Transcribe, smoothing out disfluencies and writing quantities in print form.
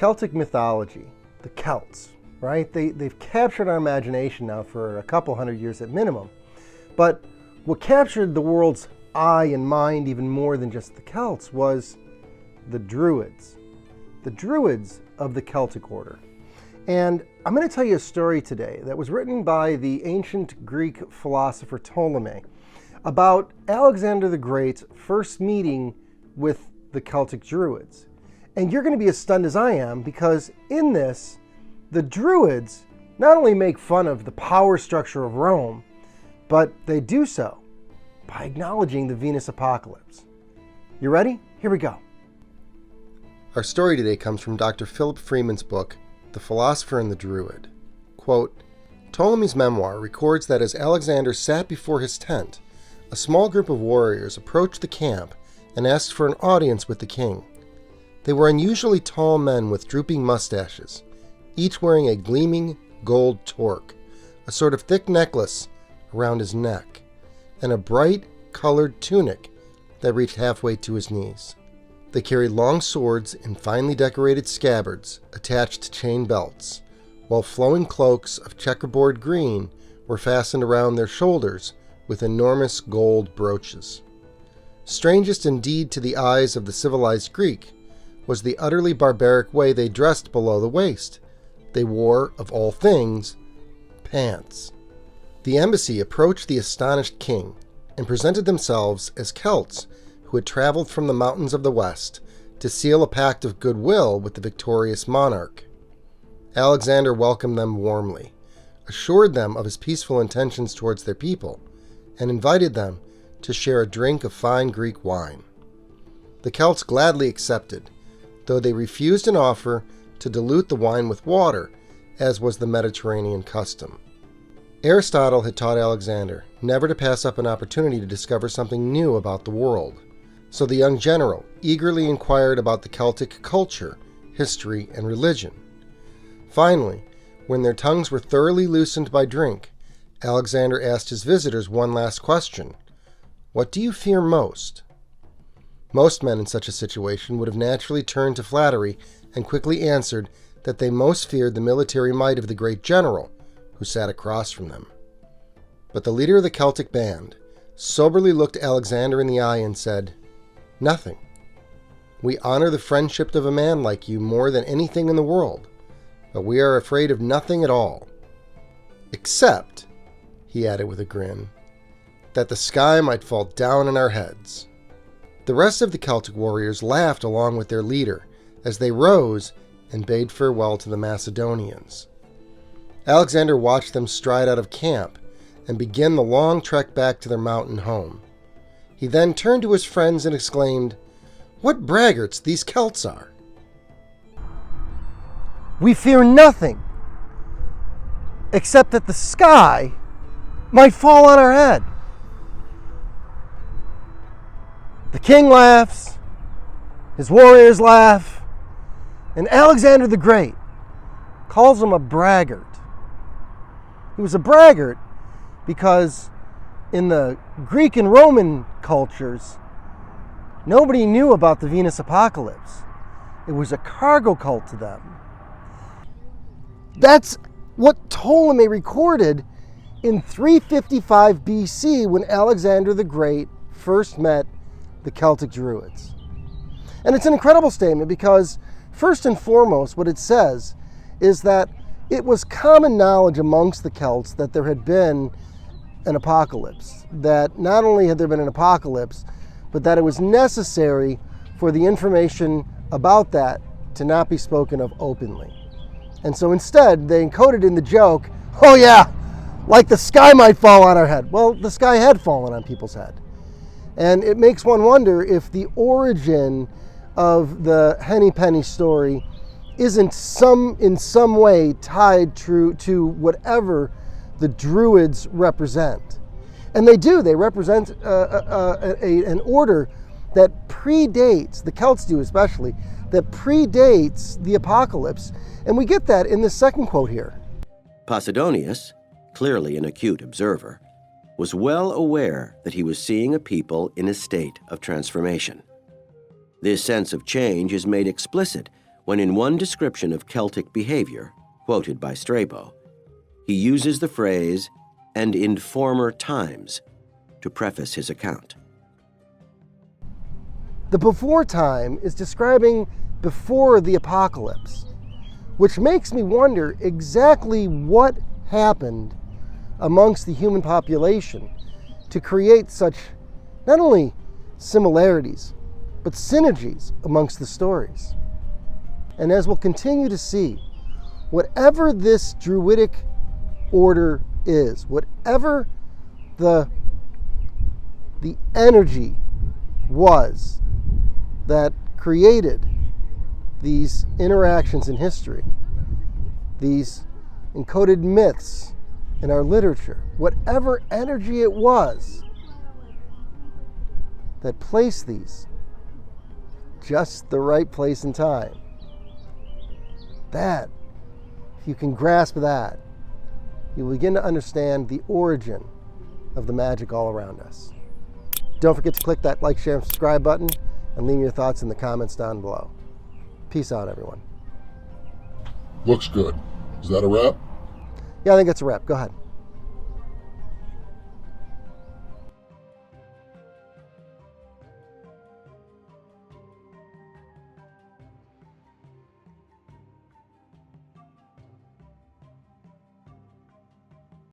Celtic mythology, the Celts, right? They've captured our imagination now for a couple hundred years at minimum. But what captured the world's eye and mind even more than just the Celts was the Druids. The Druids of the Celtic order. And I'm going to tell you a story today that was written by the ancient Greek philosopher Ptolemy about Alexander the Great's first meeting with the Celtic Druids. And you're going to be as stunned as I am, because in this, the Druids not only make fun of the power structure of Rome, but they do so by acknowledging the Venus apocalypse. You ready? Here we go. Our story today comes from Dr. Philip Freeman's book, The Philosopher and the Druid. Quote, Ptolemy's memoir records that as Alexander sat before his tent, a small group of warriors approached the camp and asked for an audience with the king. They were unusually tall men with drooping mustaches, each wearing a gleaming gold torque, a sort of thick necklace around his neck, and a bright colored tunic that reached halfway to his knees. They carried long swords in finely decorated scabbards attached to chain belts, while flowing cloaks of checkerboard green were fastened around their shoulders with enormous gold brooches. Strangest indeed to the eyes of the civilized Greek was the utterly barbaric way they dressed below the waist. They wore, of all things, pants. The embassy approached the astonished king and presented themselves as Celts who had traveled from the mountains of the west to seal a pact of goodwill with the victorious monarch. Alexander welcomed them warmly, assured them of his peaceful intentions towards their people, and invited them to share a drink of fine Greek wine. The Celts gladly accepted, though they refused an offer to dilute the wine with water, as was the Mediterranean custom. Aristotle had taught Alexander never to pass up an opportunity to discover something new about the world, so the young general eagerly inquired about the Celtic culture, history, and religion. Finally, when their tongues were thoroughly loosened by drink, Alexander asked his visitors one last question. What do you fear most? Most men in such a situation would have naturally turned to flattery and quickly answered that they most feared the military might of the great general, who sat across from them. But the leader of the Celtic band soberly looked Alexander in the eye and said, Nothing. We honor the friendship of a man like you more than anything in the world, but we are afraid of nothing at all. Except, he added with a grin, that the sky might fall down on our heads. The rest of the Celtic warriors laughed along with their leader as they rose and bade farewell to the Macedonians. Alexander watched them stride out of camp and begin the long trek back to their mountain home. He then turned to his friends and exclaimed, What braggarts these Celts are! We fear nothing except that the sky might fall on our head. The king laughs, his warriors laugh, and Alexander the Great calls him a braggart. He was a braggart because in the Greek and Roman cultures, nobody knew about the Venus apocalypse. It was a cargo cult to them. That's what Ptolemy recorded in 355 BC when Alexander the Great first met the Celtic Druids. And it's an incredible statement because, first and foremost, what it says is that it was common knowledge amongst the Celts that there had been an apocalypse. That not only had there been an apocalypse, but that it was necessary for the information about that to not be spoken of openly. And so instead, they encoded in the joke, oh yeah, like the sky might fall on our head. Well, the sky had fallen on people's head. And it makes one wonder if the origin of the Henny Penny story isn't in some way tied to whatever the Druids represent. And they do. They represent an order that predates, the Celts do especially, that predates the apocalypse. And we get that in the second quote here. Posidonius, clearly an acute observer, was well aware that he was seeing a people in a state of transformation. This sense of change is made explicit when in one description of Celtic behavior, quoted by Strabo, he uses the phrase, "and in former times," to preface his account. The before time is describing before the apocalypse, which makes me wonder exactly what happened amongst the human population to create such not only similarities, but synergies amongst the stories. And as we'll continue to see, whatever this Druidic order is, whatever the energy was that created these interactions in history, these encoded myths in our literature, whatever energy it was that placed these just the right place and time, that, if you can grasp that, you'll begin to understand the origin of the magic all around us. Don't forget to click that like, share, and subscribe button, and leave your thoughts in the comments down below. Peace out, everyone. Looks good. Is that a wrap? Yeah, I think that's a wrap. Go ahead.